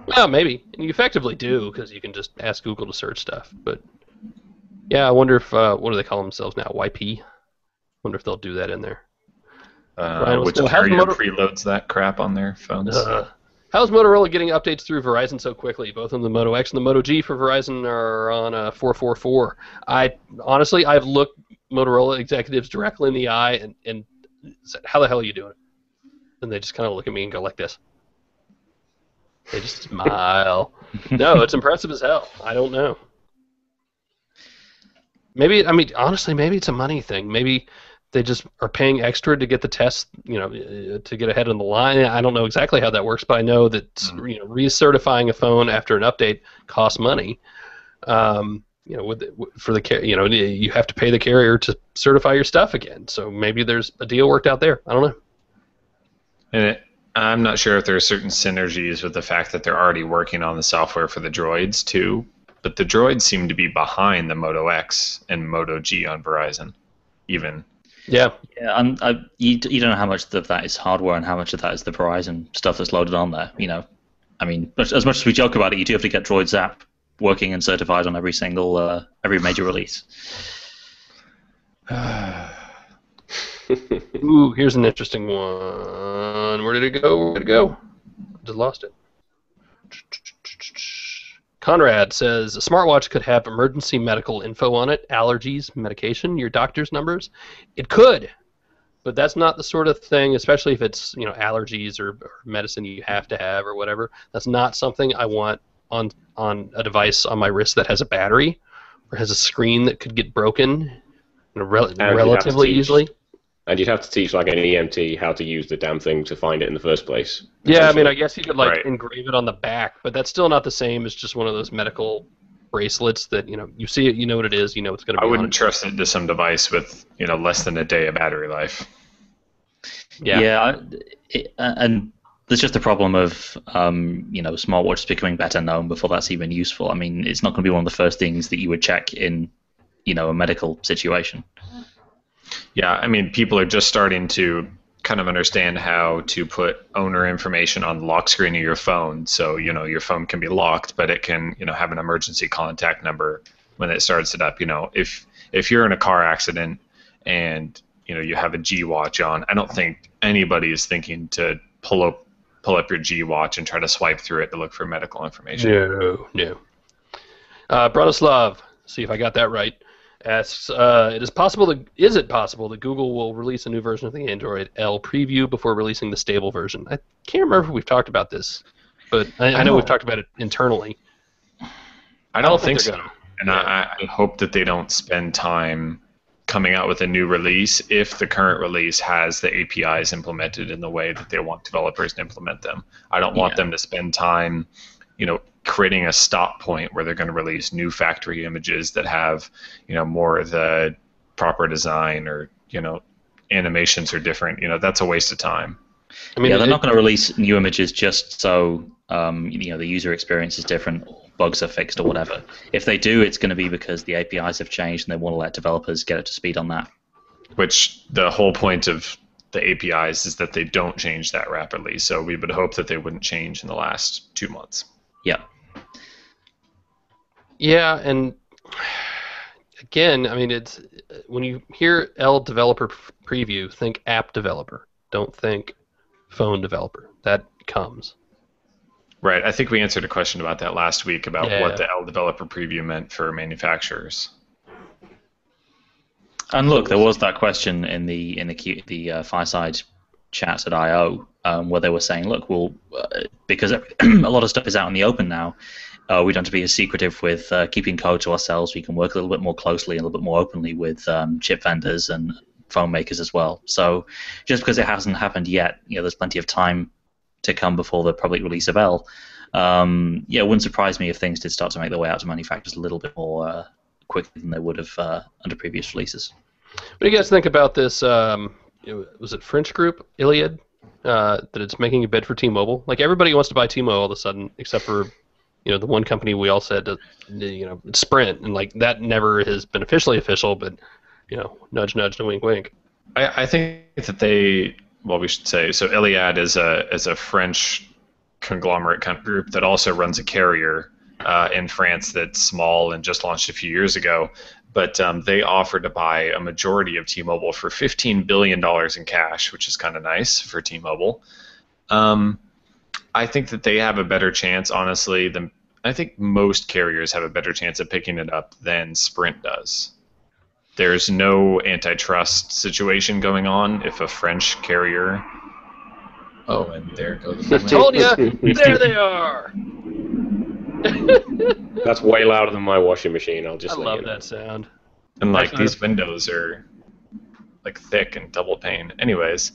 Well, maybe. And you effectively do, because you can just ask Google to search stuff. But yeah, I wonder if what do they call themselves now? YP. Wonder if they'll do that in there. Ryan, Which how's carrier Motor- preloads that crap on their phones? How's Motorola getting updates through Verizon so quickly? Both on the Moto X and the Moto G for Verizon are on 444. Honestly, I've looked Motorola executives directly in the eye and said, "How the hell are you doing it?" And they just kind of look at me and go like this. They just smile. No, it's impressive as hell. I don't know. Maybe, I mean, honestly, maybe it's a money thing. Maybe they just are paying extra to get the test, to get ahead on the line. I don't know exactly how that works, but I know that recertifying a phone after an update costs money. You have to pay the carrier to certify your stuff again. So maybe there's a deal worked out there. I don't know. And I'm not sure if there are certain synergies with the fact that they're already working on the software for the Droids too. But the Droids seem to be behind the Moto X and Moto G on Verizon, even. Yeah. Yeah, and you don't know how much of that is hardware and how much of that is the Verizon stuff that's loaded on there. I mean, as much as we joke about it, you do have to get Droids app working and certified on every major release. Ooh, here's an interesting one. Where did it go? Just lost it. Conrad says a smartwatch could have emergency medical info on it, allergies, medication, your doctor's numbers. It could, but that's not the sort of thing, especially if it's allergies or medicine you have to have or whatever. That's not something I want on a device on my wrist that has a battery or has a screen that could get broken relatively easily. And you'd have to teach like an EMT how to use the damn thing to find it in the first place. Yeah, I mean, I guess you could engrave it on the back, but that's still not the same as just one of those medical bracelets that you see it, you know what it is, you know it's going to be. I wouldn't trust it to some device with less than a day of battery life. Yeah, and there's just a problem of smartwatches becoming better known before that's even useful. I mean, it's not going to be one of the first things that you would check in a medical situation. Yeah, I mean, people are just starting to kind of understand how to put owner information on the lock screen of your phone. So, your phone can be locked, but it can, have an emergency contact number when it starts it up. If you're in a car accident and, you have a G Watch on, I don't think anybody is thinking to pull up your G Watch and try to swipe through it to look for medical information. No. Bronislav, see if I got that right, asks, is it possible that Google will release a new version of the Android L preview before releasing the stable version? I can't remember if we've talked about this, but I know we've talked about it internally. I don't think so. And I hope that they don't spend time coming out with a new release if the current release has the APIs implemented in the way that they want developers to implement them. I don't want them to spend time, creating a stop point where they're going to release new factory images that have, more of the proper design or, animations are different. That's a waste of time. I mean, they're not going to release new images just so the user experience is different, or bugs are fixed, or whatever. If they do, it's going to be because the APIs have changed and they want to let developers get up to speed on that. Which the whole point of the APIs is that they don't change that rapidly. So we would hope that they wouldn't change in the last 2 months. Yeah. Yeah, and again, I mean, it's when you hear L developer preview, think app developer. Don't think phone developer. That comes. Right. I think we answered a question about that last week about what the L developer preview meant for manufacturers. And look, there was that question in the Fireside chat at I/O where they were saying, look, because a lot of stuff is out in the open now, we don't have to be as secretive with keeping code to ourselves. We can work a little bit more closely and a little bit more openly with chip vendors and phone makers as well. So just because it hasn't happened yet, there's plenty of time to come before the public release of L. It wouldn't surprise me if things did start to make their way out to manufacturers a little bit more quickly than they would have under previous releases. What do you guys think about this? Was it French group, Iliad, that it's making a bid for T-Mobile? Like, everybody wants to buy T-Mobile all of a sudden, except for the one company we all said, it's Sprint, and like that never has been officially official, but nudge, nudge, and wink, wink. I think that we should say, so Iliad is a French conglomerate kind of group that also runs a carrier in France that's small and just launched a few years ago. But they offered to buy a majority of T-Mobile for $15 billion in cash, which is kind of nice for T-Mobile. I think that they have a better chance, honestly, than I think most carriers have a better chance of picking it up than Sprint does. There's no antitrust situation going on if a French carrier. Oh, and there goes. I told ya! There they are! That's way louder than my washing machine. I'll just I let love you know. that sound. And like Actually, these windows are like thick and double pane. Anyways,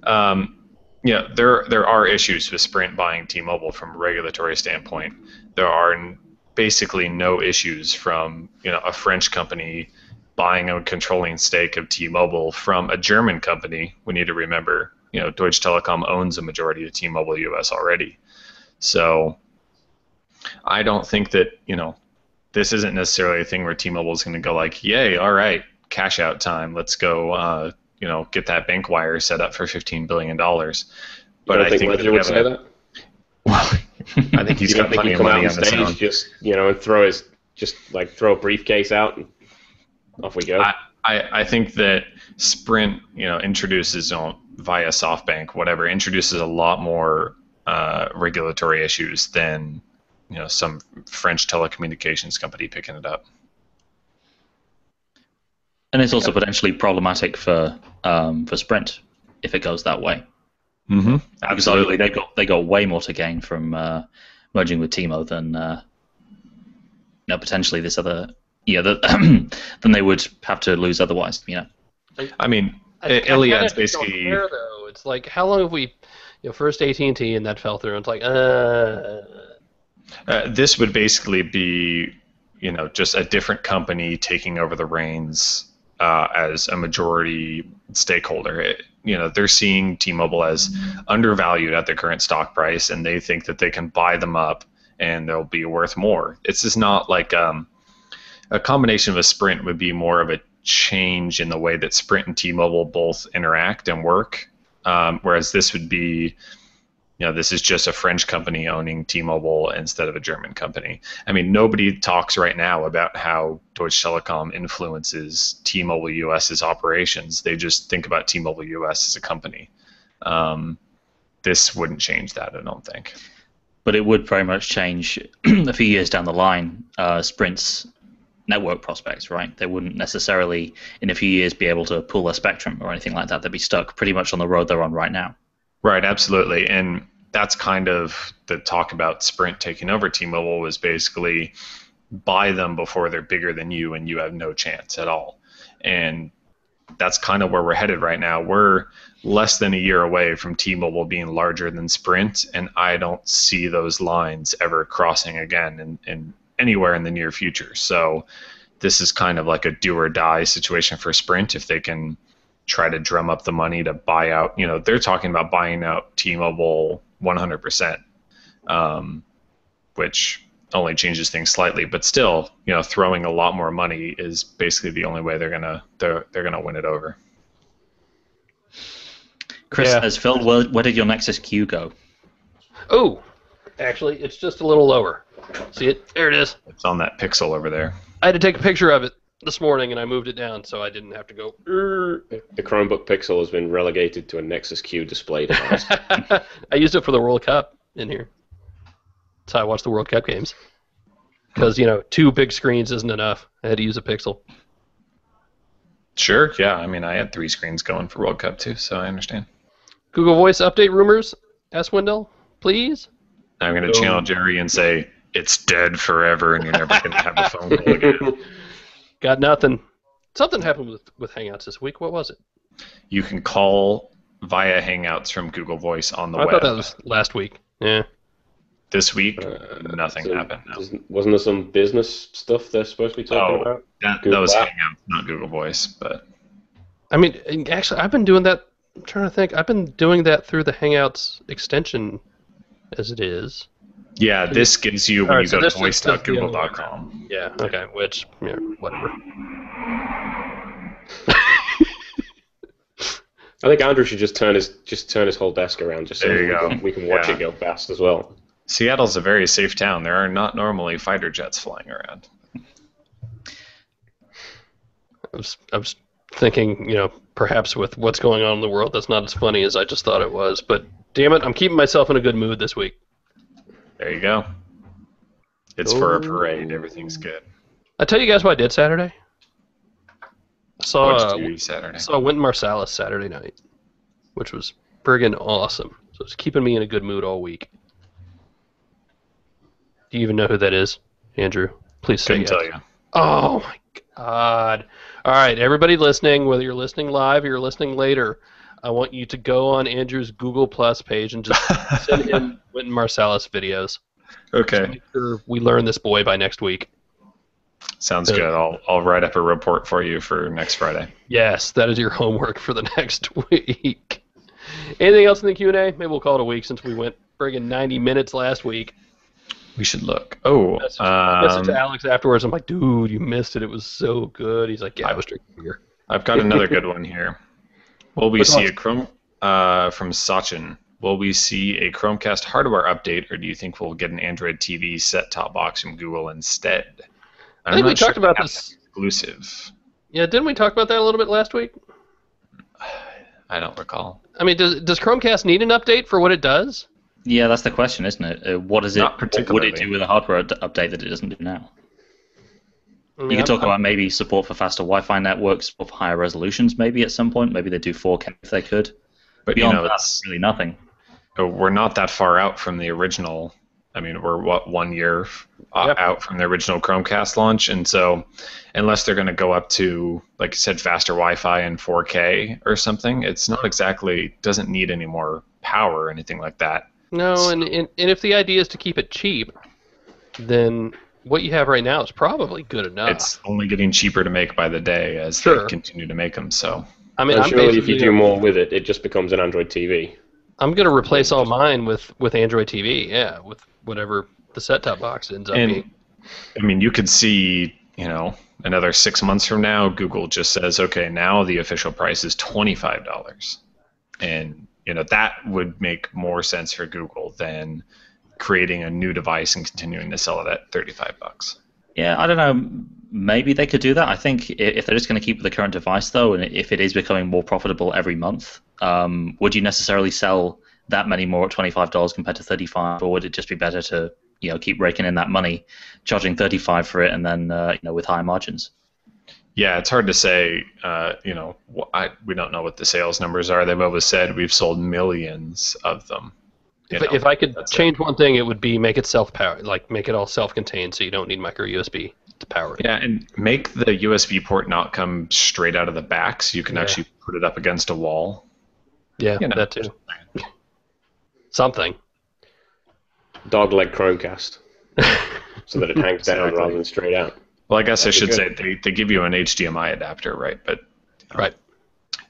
yeah, there are issues with Sprint buying T-Mobile from a regulatory standpoint. There are basically no issues from a French company buying a controlling stake of T-Mobile from a German company. We need to remember, Deutsche Telekom owns a majority of T-Mobile US already. So I don't think that, this isn't necessarily a thing where T-Mobile is going to go like, yay, all right, cash out time. Let's go, get that bank wire set up for $15 billion. But I think Ledger would say that. Well, I think he's got plenty of money on his own. Just and throw a briefcase out and off we go. I think that Sprint, introduces via SoftBank, whatever, introduces a lot more regulatory issues than some French telecommunications company picking it up. And it's also potentially problematic for Sprint if it goes that way. Mm-hmm. Absolutely, they got way more to gain from merging with T-Mo than potentially this other than they would have to lose otherwise. I mean, don't Iliad's basically. care, though. It's like, how long have we, first AT&T and that fell through. And it's like, this would basically be, just a different company taking over the reins as a majority stakeholder. They're seeing T-Mobile as undervalued at their current stock price, and they think that they can buy them up and they'll be worth more. It's just not like a combination of a Sprint would be more of a change in the way that Sprint and T-Mobile both interact and work, whereas this would be, this is just a French company owning T-Mobile instead of a German company. I mean, nobody talks right now about how Deutsche Telekom influences T-Mobile US's operations. They just think about T-Mobile US as a company. This wouldn't change that, I don't think. But it would very much change a few years down the line Sprint's network prospects, right? They wouldn't necessarily, in a few years, be able to pull a spectrum or anything like that. They'd be stuck pretty much on the road they're on right now. Right, absolutely. And that's kind of the talk about Sprint taking over T-Mobile was basically buy them before they're bigger than you and you have no chance at all. And that's kind of where we're headed right now. We're less than a year away from T-Mobile being larger than Sprint, and I don't see those lines ever crossing again in anywhere in the near future. So this is kind of like a do or die situation for Sprint if they can try to drum up the money to buy out. They're talking about buying out T-Mobile 100%, which only changes things slightly, but still, throwing a lot more money is basically the only way they're gonna win it over. Chris says, Phil, where did your Nexus Q go? oh, actually, it's just a little lower. See it? There it is. It's on that pixel over there. I had to take a picture of it this morning, and I moved it down so I didn't have to go. The Chromebook Pixel has been relegated to a Nexus Q display device. I used it for the World Cup in here. That's how I watch the World Cup games. Because, 2 big screens isn't enough. I had to use a Pixel. Sure, yeah. I mean, I had 3 screens going for World Cup too, so I understand. Google Voice update rumors? Ask Wendell, please. I'm going to channel Jerry and say, it's dead forever and you're never going to have a phone call again. Got nothing. Something happened with Hangouts this week. What was it? You can call via Hangouts from Google Voice on the web. I thought that was last week. Yeah. This week, nothing happened. No. Wasn't there some business stuff they're supposed to be talking about? That was Hangouts, not Google Voice. But I mean, actually, I've been doing that. I'm trying to think. I've been doing that through the Hangouts extension as it is. Yeah, this gives you when you go to this is voice.google.com. Yeah, okay, which, whatever. I think Andrew should just turn his whole desk around just so There you go. we can watch Yeah. it go fast as well. Seattle's a very safe town. There are not normally fighter jets flying around. I was thinking, perhaps with what's going on in the world, that's not as funny as I just thought it was. But damn it, I'm keeping myself in a good mood this week. There you go. It's for a parade. Everything's good. I tell you guys what I did Saturday. I What did you do Saturday? saw Wynton Marsalis Saturday night, which was friggin' awesome. So it's keeping me in a good mood all week. Do you even know who that is, Andrew? Please say Couldn't yes. tell you. Oh my God! All right, everybody listening, whether you're listening live or you're listening later, I want you to go on Andrew's Google Plus page and just send him Wynton Marsalis videos. Okay. Make sure we learn this boy by next week. Sounds good. I'll write up a report for you for next Friday. Yes, that is your homework for the next week. Anything else in the Q&A? Maybe we'll call it a week since we went friggin' 90 minutes last week. We should look. Oh, Message to Alex afterwards. I'm like, dude, you missed it. It was so good. He's like, yeah, I was drinking beer. I've got another good one here. Will we Which see one? a Chrome from Sachin? Will we see a Chromecast hardware update, or do you think we'll get an Android TV set-top box from Google instead? I think we talked about that's this. exclusive. Yeah, didn't we talk about that a little bit last week? I don't recall. I mean, does Chromecast need an update for what it does? Yeah, that's the question, isn't it? What is it? Not What would particularly. it do with a hardware update that it doesn't do now? I mean, You could I'm- talk about maybe support for faster Wi-Fi networks, support for higher resolutions, maybe at some point. Maybe they do 4K if they could. But Beyond that, it's, really nothing. we're not that far out from the original. I mean, we're 1 year Yep. out from the original Chromecast launch, and so unless they're going to go up to, like you said, faster Wi-Fi and 4K or something, it's not exactly doesn't need any more power or anything like that. No, and if the idea is to keep it cheap, then what you have right now is probably good enough. It's only getting cheaper to make by the day as Sure. they continue to make them. So I mean, And I'm surely if you basically do more with it, it just becomes an Android TV. I'm going to replace all mine with Android TV, yeah, with whatever the set-top box ends up being. I mean, you could see, another 6 months from now, Google just says, okay, now the official price is $25, and that would make more sense for Google than creating a new device and continuing to sell it at $35. Yeah, I don't know. Maybe they could do that. I think if they're just going to keep with the current device, though, and if it is becoming more profitable every month, would you necessarily sell that many more at $25 compared to $35, or would it just be better to keep raking in that money, charging $35 for it, and then with high margins? Yeah, it's hard to say. We don't know what the sales numbers are. They've always said we've sold millions of them. If I could that's change one thing, it would be make it self-powered, like make it all self-contained, so you don't need micro USB to power it. Yeah, and make the USB port not come straight out of the back, so you can Yeah. actually put it up against a wall. Yeah, that too. Something. Dogleg Chromecast. So that it hangs down Exactly. rather than straight out. Well, I guess I That'd should be say good. they give you an HDMI adapter, right? But Right.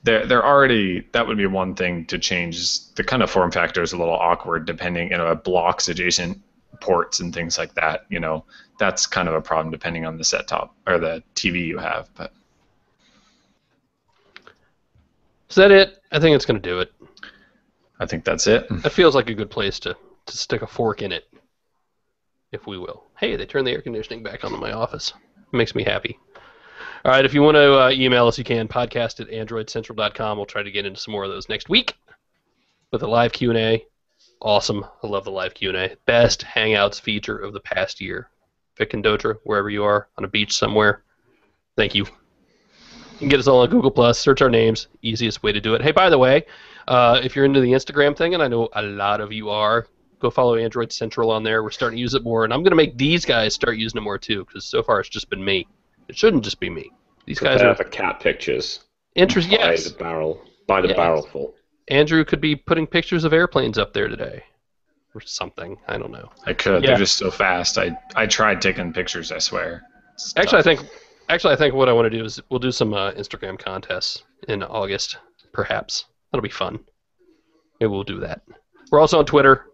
they're already, that would be one thing to change. Is the kind of form factor is a little awkward depending, it blocks adjacent ports and things like that. That's kind of a problem depending on the set top or the TV you have. But Is that it? I think it's going to do it. I think that's it. That feels like a good place to stick a fork in it, if we will. Hey, they turned the air conditioning back on in my office. It makes me happy. All right, if you want to email us, you can. podcast@androidcentral.com. We'll try to get into some more of those next week. With the live Q&A, awesome. I love the live Q&A. Best Hangouts feature of the past year. Vic and Dotra, wherever you are, on a beach somewhere. Thank you. You can get us all on Google Plus. Search our names. Easiest way to do it. Hey, by the way, if you're into the Instagram thing, and I know a lot of you are, go follow Android Central on there. We're starting to use it more, and I'm going to make these guys start using it more too, because so far it's just been me. It shouldn't just be me. These guys Prepare are for cat pictures. interesting. By Yes, the barrelful. Andrew could be putting pictures of airplanes up there today, or something. I don't know. I could. Yeah. They're just so fast. I tried taking pictures, I swear. It's Actually, tough. I think what I want to do is we'll do some Instagram contests in August, perhaps. That'll be fun. Maybe we'll do that. We're also on Twitter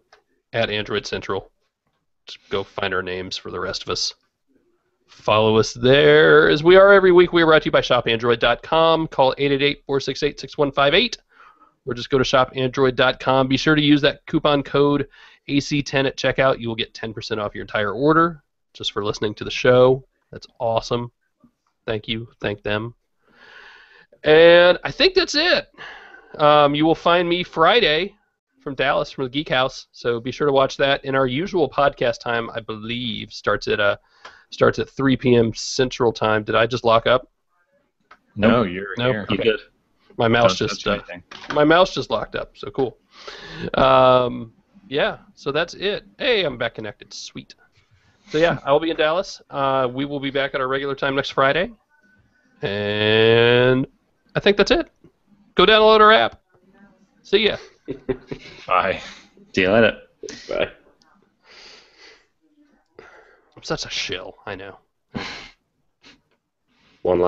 @Android Central. Just go find our names for the rest of us. Follow us there, as we are every week. We are brought to you by shopandroid.com. Call 888-468-6158, or just go to shopandroid.com. Be sure to use that coupon code AC10 at checkout. You will get 10% off your entire order just for listening to the show. That's awesome. Thank you. Thank them. And I think that's it. You will find me Friday from Dallas, from the Geek House. So be sure to watch that. In our usual podcast time, I believe, starts at 3 p.m. Central Time. Did I just lock up? No, you're Nope. here. You're Okay. good. My mouse Don't just touch anything. my mouse just locked up. So cool. Yeah. So that's it. Hey, I'm back connected. Sweet. So yeah, I will be in Dallas. We will be back at our regular time next Friday. And I think that's it. Go download our app. See ya. Bye. See you later. Bye. I'm such a shill. I know. One